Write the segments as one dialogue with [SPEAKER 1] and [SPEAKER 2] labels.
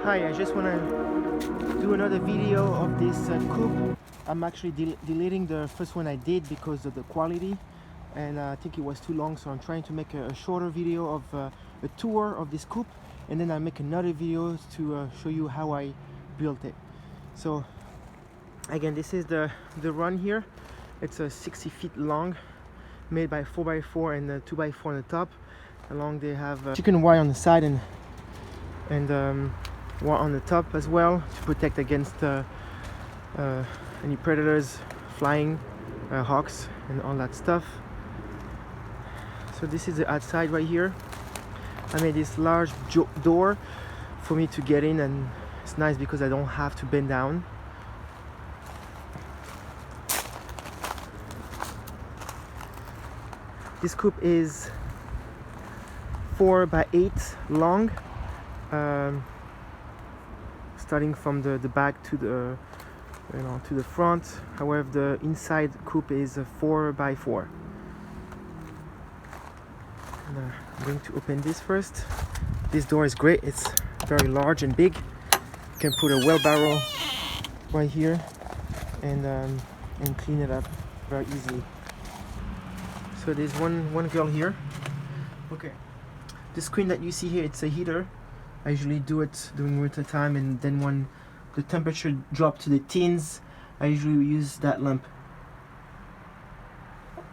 [SPEAKER 1] Hi, I just want to do another video of this coop. I'm actually deleting the first one I did because of the quality, and I think it was too long, so I'm trying to make a shorter video of a tour of this coop, and then I'll make another video to show you how I built it. So again, this is the run here. It's 60 feet long, made by 4x4 and 2x4 on the top. Along they have chicken wire on the side and wire on the top as well to protect against any predators, flying hawks and all that stuff. So this is the outside right here. I made this large door for me to get in, and it's nice because I don't have to bend down. This coop is 4 by 8 long, starting from the back to the to the front. However, the inside coop is 4 by 4. And, I'm going to open this first. This door is great. It's very large and big. You can put a wheelbarrow right here and clean it up very easily. So there's one girl here. Okay, the screen that you see here, it's a heater. I usually do it during winter time, and then when the temperature drops to the teens, I usually use that lamp.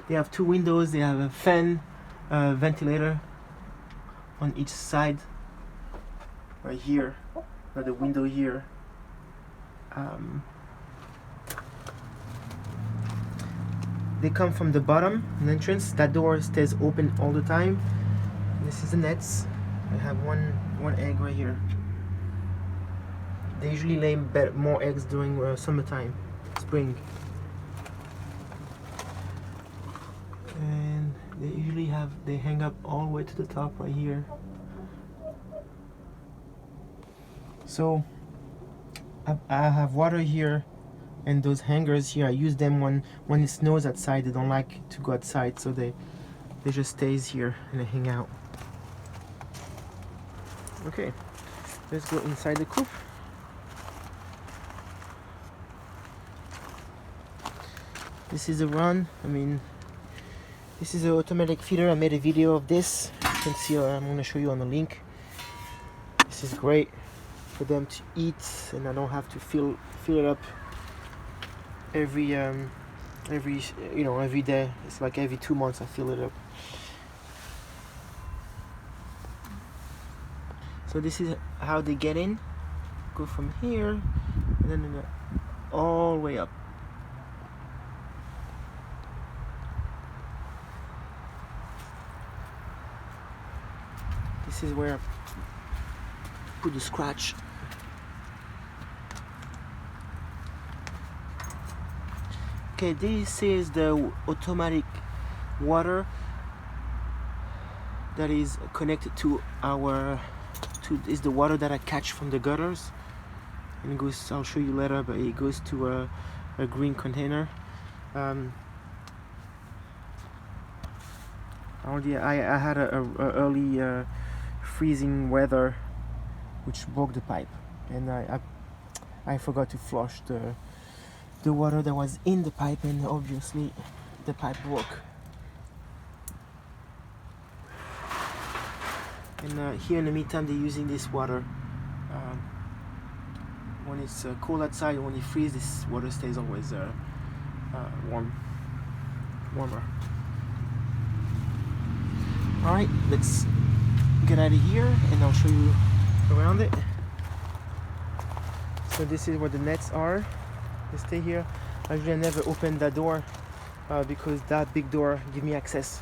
[SPEAKER 1] They have 2 windows. They have a fan, ventilator on each side. Right here, by the window here. They come from the bottom, an entrance. That door stays open all the time. This is the nets. I have one egg right here. They usually lay more eggs during summertime, spring. And they usually they hang up all the way to the top right here. So I have water here, and those hangers here, I use them when it snows outside. They don't like to go outside, so they just stays here and they hang out. Okay, let's go inside the coop. This is a run. This is an automatic feeder. I made a video of this. You can see, I'm going to show you on the link. This is great for them to eat, and I don't have to fill it up every day. It's like every 2 months I fill it up. So this is how they get in. Go from here and then all the way up. This is where I put the scratch. Okay, this is the automatic water that is connected to is the water that I catch from the gutters, and it goes, I'll show you later, but it goes to a green container. I had a early freezing weather which broke the pipe, and I forgot to flush the water that was in the pipe, and obviously the pipe broke. And here in the meantime, they're using this water. When it's cold outside, when it freezes, this water stays always warmer. Alright, let's get out of here and I'll show you around it. So this is where the nets are. They stay here. Actually, I never opened that door because that big door gives me access.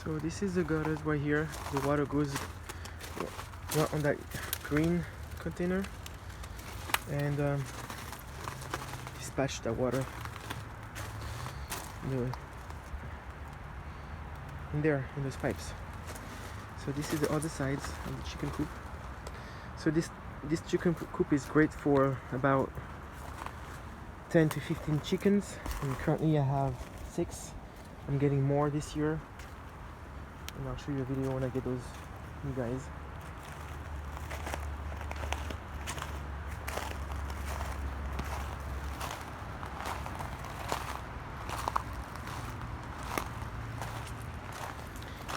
[SPEAKER 1] So this is the gutters right here. The water goes right on that green container, and dispatch that water in there in those pipes. So this is the other sides of the chicken coop. So this chicken coop is great for about 10 to 15 chickens, and currently I have 6. I'm getting more this year. and I'll show you a video when I get those, you guys.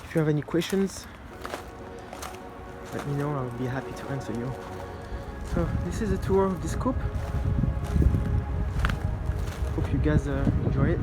[SPEAKER 1] If you have any questions, let me know. I'll be happy to answer you. So this is a tour of this coop. Hope you guys enjoy it.